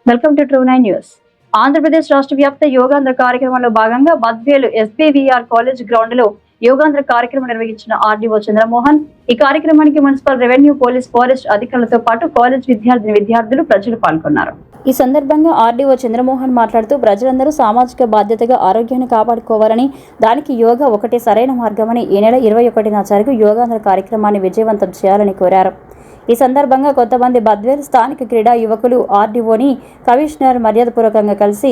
Welcome to true 9 news. Andhra Pradesh రాష్ట్ర వ్యాప్త యోగాంధ్ర కార్యక్రమంలో భాగంగా బద్వేలు ఎస్బీవీఆర్ కాలేజ్ గ్రౌండ్ లో యోగాంధ్ర కార్యక్రమం నిర్వహించిన ఆర్డీఓ చంద్రమోహన్. ఈ కార్యక్రమానికి మున్సిపల్ రెవెన్యూ, పోలీస్, ఫారెస్ట్ అధికారులతో పాటు కాలేజ్ విద్యార్థులు ప్రజలు పాల్గొన్నారు. ఈ సందర్భంగా ఆర్డీఓ చంద్రమోహన్ మాట్లాడుతూ ప్రజలందరూ సామాజిక బాధ్యతగా ఆరోగ్యాన్ని కాపాడుకోవాలని, దానికి యోగా ఒకటే సరైన మార్గమని, ఈ నెల 21న జరిగే యోగాంధ్ర కార్యక్రమాన్ని విజయవంతం చేయాలని కోరారు. ఈ సందర్భంగా కొంతమంది బద్వేల్ స్థానిక క్రీడా యువకులు ఆర్డీఓని కమిషనర్ మర్యాదపూర్వకంగా కలిసి,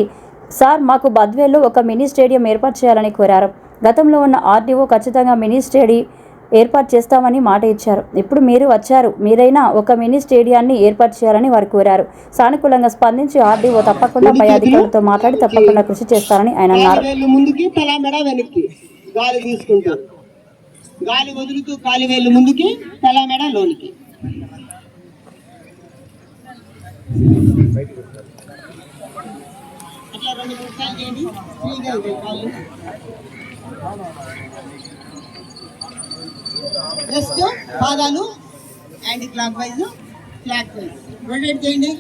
సార్ మాకు బద్వేల్లో ఒక మినీ స్టేడియం ఏర్పాటు చేయాలని కోరారు. గతంలో ఉన్న ఆర్డీఓ ఖచ్చితంగా మినీ స్టేడియం ఏర్పాటు చేస్తామని మాట ఇచ్చారు. ఇప్పుడు మీరు వచ్చారు, మీరైనా ఒక మినీ స్టేడియాన్ని ఏర్పాటు చేయాలని వారు కోరారు. సానుకూలంగా స్పందించి ఆర్డీఓ తప్పకుండా పై అధికారులతో మాట్లాడి తప్పకుండా కృషి చేస్తారని ఆయన అన్నారు. గాలి వదులుతూ కాలివేళ్లు ముందుకి, తల మెడ లోనికి. అట్లా 2-3 సార్లు చేయండి. ఫ్రీగా ఉంటాయి కాళ్ళు. నెక్స్ట్ పాదాలు anti clockwise, clockwise rotate చేయండి.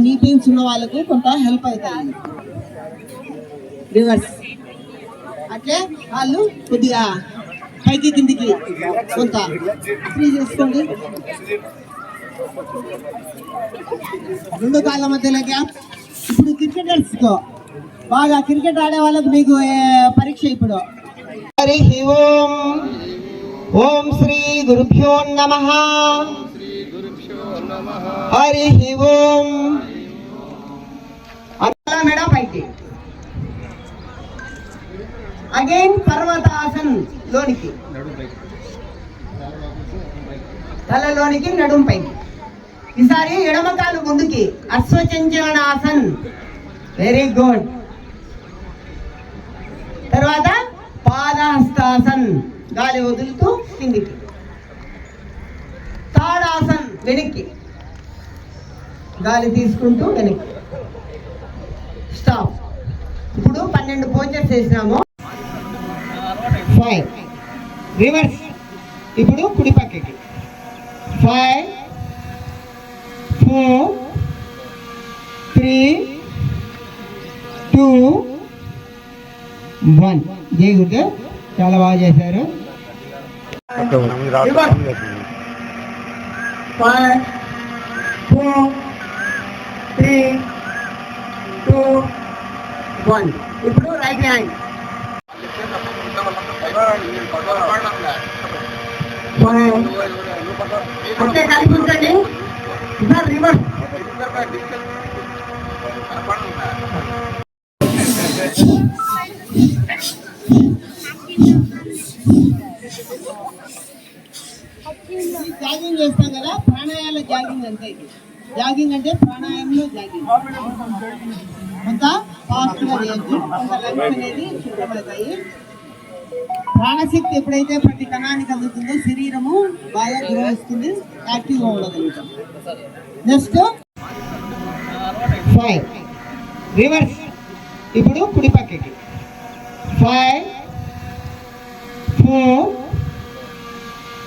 నీ పెయిన్స్ ఉన్న వాళ్ళకి కొంత హెల్ప్ అవుతాయి. రివర్స్ అట్లే వాళ్ళు కొద్దిగా పైకి కిందికి కొంత ఫ్రీ చేసుకోండి. 2 కాళ్ళ మధ్యలో గ్యాప్. ఇప్పుడు క్రికెటర్స్ తో బాగా క్రికెట్ ఆడే వాళ్ళకు మీకు పరీక్ష. ఇప్పుడు హరి ఓం ఓం శ్రీ గురుభ్యో నమః. హరి ఓం. అట్లా మెడ పైకి. అగైన్ పర్వతాసన్ లోనికి, తలలోనికి, నడుం పైకి. ఈసారి ఎడమకాలు ముందుకి, అశ్వచంచలనాసన్. Very good. తర్వాత పాదహస్తాసన్, గాలి వదులుతూ కిందికి. తాడాసన్, వెనక్కి, గాలి తీసుకుంటూ వెనక్కి. స్టాప్. ఇప్పుడు 12 పోచర్స్ చేసినాము. 5 రివర్స్. ఇప్పుడు కుడి పక్కకి. 5 4 3 2 1. జై గుడ్. చాలా బాగా చేశారు. 5 4 3 2 1. ఇప్పుడు రైట్ హ్యాండ్. అంటే కలిపి ఉంచండి. రివర్స్. జాగింగ్ చేస్తాం కదా, ప్రాణాయామ జాగింగ్ అంటే. జాగింగ్ అంటే ప్రాణాయామంలో జాగింగ్. కొంత ఫాస్ట్ గా చేయొచ్చు, కొంత లంగ్స్ అనేది శుభ్రమవుతాయి. ప్రాణశక్తి ఎప్పుడైతే ప్రతి కణానికి అందుతుందో శరీరము బాగా గ్రో వస్తుంది, యాక్టివ్గా ఉండగలుగుతాం. Next 5 reverse. ఇప్పుడు కుడి పక్కకి. 5 4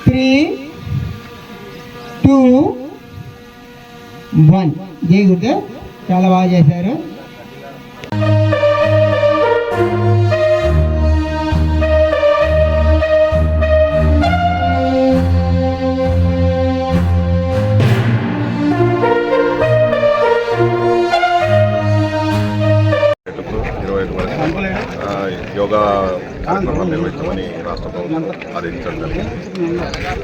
3 2 1. జై గుడ్. చాలా బాగా చేశారు. యోగా కార్యక్రమాలు నిర్వహించమని రాష్ట్ర ప్రభుత్వం ఆదేశించడం జరిగింది.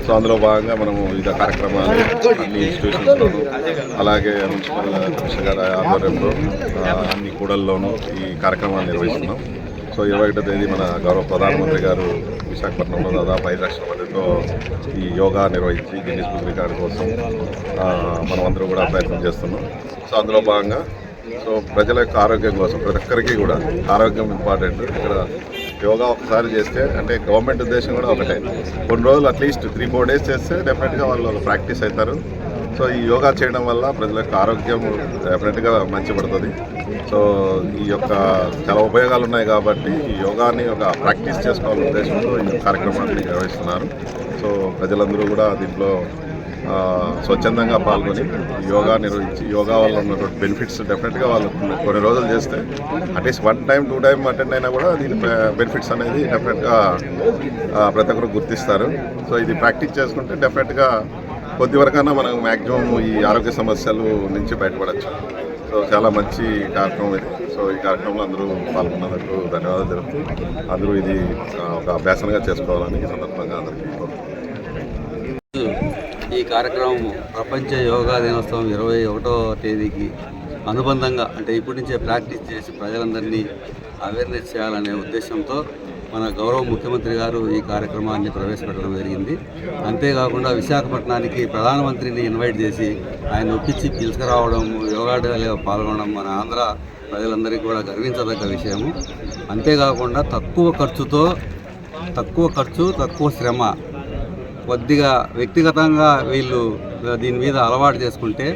సో అందులో భాగంగా మనము వివిధ కార్యక్రమాలు అన్ని ఇన్స్టిట్యూషన్స్లోనూ, అలాగే మున్సిపల్ కమిషనర్ గారి ఆధ్వర్యంలో అన్ని కూడల్లోనూ ఈ కార్యక్రమాలు నిర్వహిస్తున్నాం. సో 21వ తేదీ మన గౌరవ ప్రధానమంత్రి గారు విశాఖపట్నంలో దాదాపు 5 లక్షల మందితో ఈ యోగా నిర్వహించి గిన్నిస్ బుక్ రికార్డు కోసం మనమందరూ కూడా ప్రయత్నం చేస్తున్నాం. సో అందులో భాగంగా ప్రజల యొక్క ఆరోగ్యం కోసం ప్రతి ఒక్కరికి కూడా ఆరోగ్యం ఇంపార్టెంట్. ఇక్కడ యోగా ఒకసారి చేస్తే, అంటే గవర్నమెంట్ ఉద్దేశం కూడా ఒకటే, కొన్ని రోజులు అట్లీస్ట్ 3-4 డేస్ చేస్తే డెఫినెట్గా వాళ్ళు ప్రాక్టీస్ అవుతారు. సో ఈ యోగా చేయడం వల్ల ప్రజల యొక్క ఆరోగ్యం డెఫినెట్గా మంచి పడుతుంది. సో ఈ యొక్క చాలా ఉపయోగాలు ఉన్నాయి కాబట్టి ఈ యోగాని ఒక ప్రాక్టీస్ చేసుకోవాలనే ఉద్దేశంతో ఈ కార్యక్రమాన్ని నిర్వహిస్తున్నారు. సో ప్రజలందరూ కూడా దీంట్లో స్వచ్ఛందంగా పాల్గొని యోగా నిర్వహించి యోగా వల్ల ఉన్నటువంటి బెనిఫిట్స్ డెఫినెట్గా వాళ్ళు కొన్ని రోజులు చేస్తే అట్లీస్ట్ 1 టైం 2 టైం అటెండ్ అయినా కూడా దీని బెనిఫిట్స్ అనేది డెఫినెట్గా ప్రతి ఒక్కరు గుర్తిస్తారు. సో ఇది ప్రాక్టీస్ చేసుకుంటే డెఫినెట్గా కొద్ది వరకైనా మనం మ్యాక్సిమం ఈ ఆరోగ్య సమస్యలు నుంచి బయటపడవచ్చు. సో చాలా మంచి కార్యక్రమం ఇది. సో ఈ కార్యక్రమంలో అందరూ పాల్గొన్నందుకు ధన్యవాదాలు తెలుపుతూ అందరూ ఇది ఒక అభ్యాసంగా చేసుకోవాలని ఈ సందర్భంగా అందరికీ కోరుతున్నాను. ఈ కార్యక్రమం ప్రపంచ యోగా దినోత్సవం 21వ తేదీకి అనుబంధంగా అంటే ఇప్పటి నుంచే ప్రాక్టీస్ చేసి ప్రజలందరినీ అవేర్నెస్ చేయాలనే ఉద్దేశంతో మన గౌరవ ముఖ్యమంత్రి గారు ఈ కార్యక్రమాన్ని ప్రవేశపెట్టడం జరిగింది. అంతేకాకుండా విశాఖపట్నానికి ప్రధానమంత్రిని ఇన్వైట్ చేసి ఆయన ఒప్పించి పిలుచుకురావడం, యోగా డేలో పాల్గొనడం మన ఆంధ్ర ప్రజలందరికీ కూడా గర్వించదగ్గ విషయము. అంతేకాకుండా తక్కువ ఖర్చు తక్కువ శ్రమ కొద్దిగా వ్యక్తిగతంగా వీళ్ళు దీని మీద అలవాటు చేసుకుంటే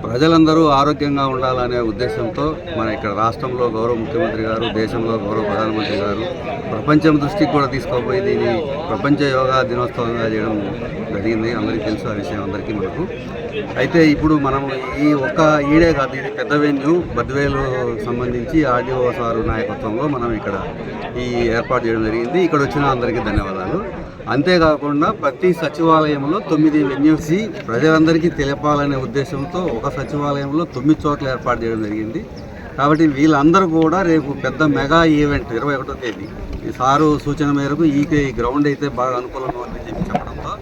ప్రజలందరూ ఆరోగ్యంగా ఉండాలనే ఉద్దేశంతో మన ఇక్కడ రాష్ట్రంలో గౌరవ ముఖ్యమంత్రి గారు, దేశంలో గౌరవ ప్రధానమంత్రి గారు ప్రపంచం దృష్టికి కూడా తీసుకుపోయి దీన్ని ప్రపంచ యోగా దినోత్సవంగా చేయడం జరిగింది. అందరికీ తెలుసు ఆ విషయం అందరికీ మనకు. అయితే ఇప్పుడు మనం ఈ ఒక్క ఈడే కాదు, ఇది పెద్ద వెన్యూ బద్వేలు సంబంధించి ఆర్డీఓ సారు నాయకత్వంలో మనం ఇక్కడ ఈ ఏర్పాటు చేయడం జరిగింది. ఇక్కడ వచ్చిన అందరికీ ధన్యవాదాలు. అంతేకాకుండా ప్రతి సచివాలయంలో 9 వెన్యూస్ ప్రజలందరికీ తెలపాలనే ఉద్దేశంతో ఒక సచివాలయంలో 9 చోట్ల ఏర్పాటు చేయడం జరిగింది. కాబట్టి వీళ్ళందరూ కూడా రేపు పెద్ద మెగా ఈవెంట్ 21వ తేదీ ఈ సారు సూచన మేరకు ఈ గ్రౌండ్ అయితే బాగా అనుకూలంగా ఉందని చెప్పడంతో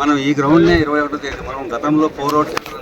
మనం ఈ గ్రౌండ్నే 21వ తేదీ మనం గతంలో 4 రోడ్ సెంటర్